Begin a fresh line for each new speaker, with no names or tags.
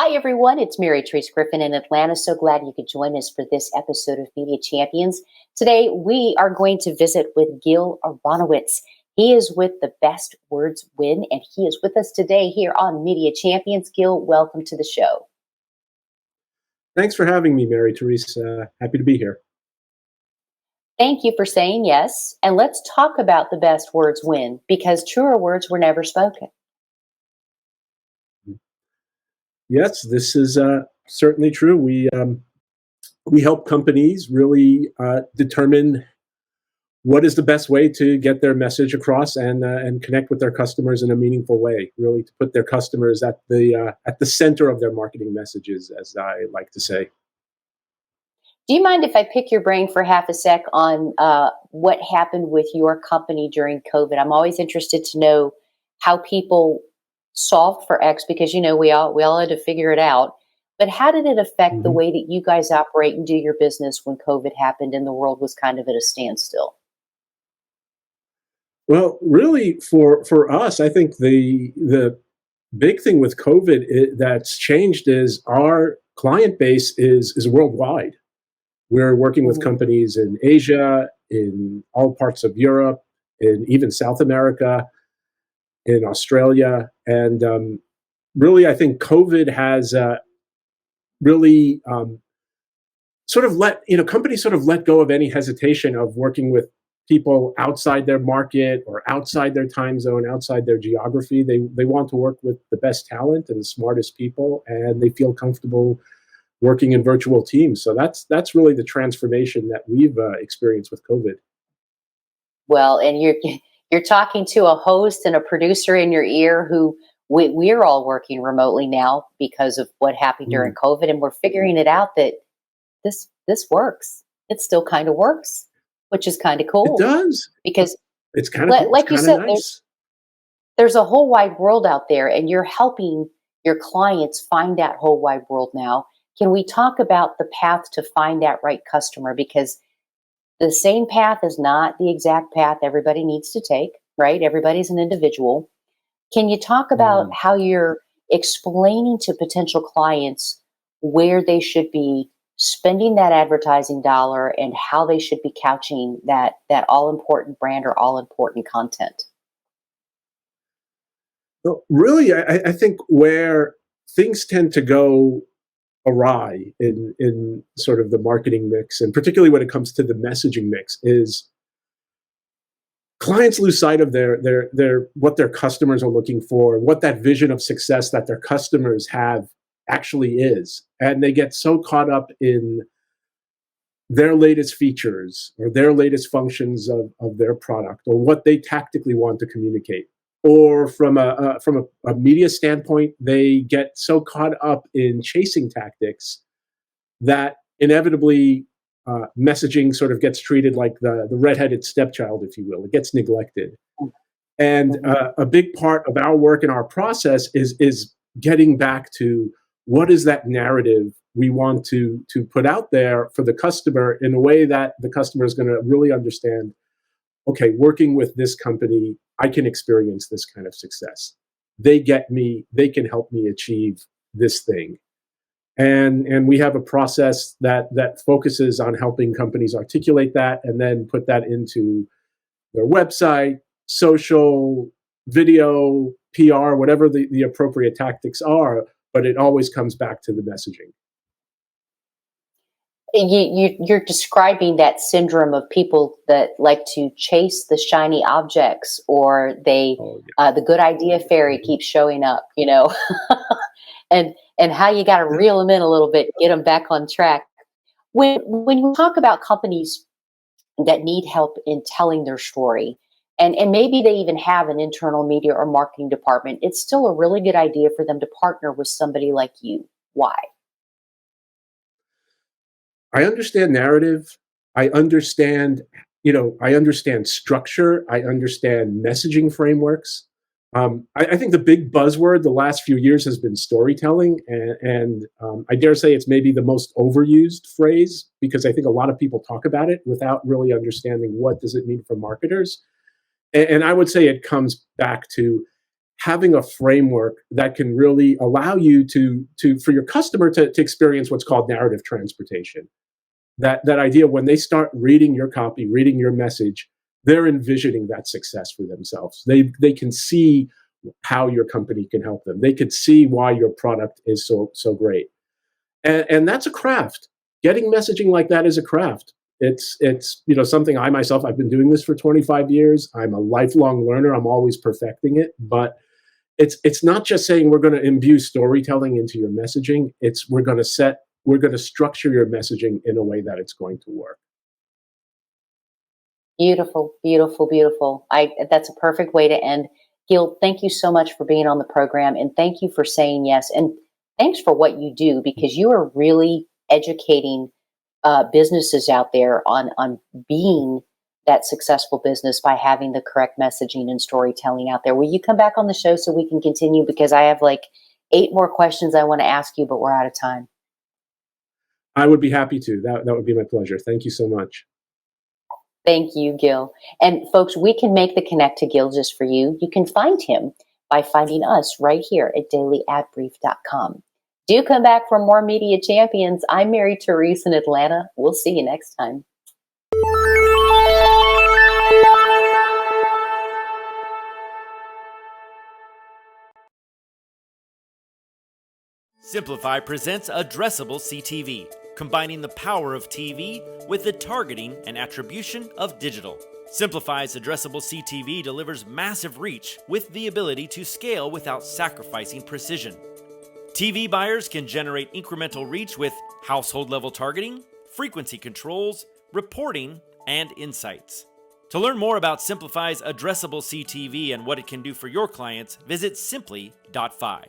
Hi, everyone. It's Mary Trace Griffin in Atlanta. So glad you could join us for this episode of Media Champions. Today, we are going to visit with Gil Aranowitz. He is with The Best Words Win, and he is with us today here on Media Champions. Gil, welcome to the show.
Thanks for having me, Mary Therese. Happy to be here.
Thank you for saying yes. And let's talk about The Best Words Win, because truer words were never spoken.
Yes, this is certainly true. We help companies really determine what is the best way to get their message across and connect with their customers in a meaningful way. Really, to put their customers at the center of their marketing messages, as I like to say.
Do you mind if I pick your brain for half a sec on what happened with your company during COVID? I'm always interested to know how people solved for X, because we all had to figure it out. But how did it affect the way that you guys operate and do your business when COVID happened and the world was kind of at a standstill?
Well, really, for us, I think the big thing with COVID that's changed is our client base is worldwide. We're working with companies in Asia, in all parts of Europe, in even South America, in Australia. And really, I think COVID has really sort of companies sort of let go of any hesitation of working with people outside their market or outside their time zone, outside their geography. They want to work with the best talent and the smartest people, and they feel comfortable working in virtual teams. So that's really the transformation that we've experienced with COVID.
Well, and you're talking to a host and a producer in your ear who we're all working remotely now because of what happened during COVID, and we're figuring it out that this works. It still kind of works, which is kind of cool.
It does,
because
it's kind of
like you said,
nice.
There's a whole wide world out there, and you're helping your clients find that whole wide world now. Can we talk about the path to find that right customer? Because the same path is not the exact path everybody needs to take, right? Everybody's an individual. Can you talk about how you're explaining to potential clients where they should be spending that advertising dollar and how they should be couching that all-important brand or all-important content?
Well, really, I think where things tend to go awry in sort of the marketing mix, and particularly when it comes to the messaging mix, is clients lose sight of their what their customers are looking for, what that vision of success that their customers have actually is. And they get so caught up in their latest features or their latest functions of their product, or what they tactically want to communicate. Or from a media standpoint, they get so caught up in chasing tactics that inevitably messaging sort of gets treated like the redheaded stepchild, if you will. It gets neglected. And a big part of our work and our process is getting back to what is that narrative we want to put out there for the customer in a way that the customer is going to really understand. Okay, working with this company, I can experience this kind of success. They get me, they can help me achieve this thing. And we have a process that focuses on helping companies articulate that and then put that into their website, social, video, PR, whatever the appropriate tactics are, but it always comes back to the messaging.
You're describing that syndrome of people that like to chase the shiny objects, or the good idea fairy keeps showing up, and how you got to reel them in a little bit, get them back on track. When you talk about companies that need help in telling their story, and maybe they even have an internal media or marketing department, it's still a really good idea for them to partner with somebody like you. Why?
I understand narrative. I understand structure. I understand messaging frameworks. I think the big buzzword the last few years has been storytelling, and I dare say it's maybe the most overused phrase, because I think a lot of people talk about it without really understanding what does it mean for marketers. And I would say it comes back to having a framework that can really allow you to for your customer to experience what's called narrative transportation. That idea, when they start reading your copy, reading your message, they're envisioning that success for themselves. They can see how your company can help them. They could see why your product is so great. And that's a craft. Getting messaging like that is a craft. It's something I myself, I've been doing this for 25 years. I'm a lifelong learner. I'm always perfecting it. But it's not just saying we're going to imbue storytelling into your messaging. It's we're going to structure your messaging in a way that it's going to work.
Beautiful, beautiful, beautiful. That's a perfect way to end. Gil, thank you so much for being on the program, and thank you for saying yes. And thanks for what you do, because you are really educating businesses out there on being that successful business by having the correct messaging and storytelling out there. Will you come back on the show so we can continue? Because I have like 8 more questions I want to ask you, but we're out of time.
I would be happy to. That would be my pleasure. Thank you so much.
Thank you, Gil. And folks, we can make the connect to Gil just for you. You can find him by finding us right here at dailyadbrief.com. Do come back for more Media Champions. I'm Mary Therese in Atlanta. We'll see you next time.
Simplify presents Addressable CTV, combining the power of TV with the targeting and attribution of digital. Simplify's Addressable CTV delivers massive reach with the ability to scale without sacrificing precision. TV buyers can generate incremental reach with household-level targeting, frequency controls, reporting, and insights. To learn more about Simplify's Addressable CTV and what it can do for your clients, visit simply.fi.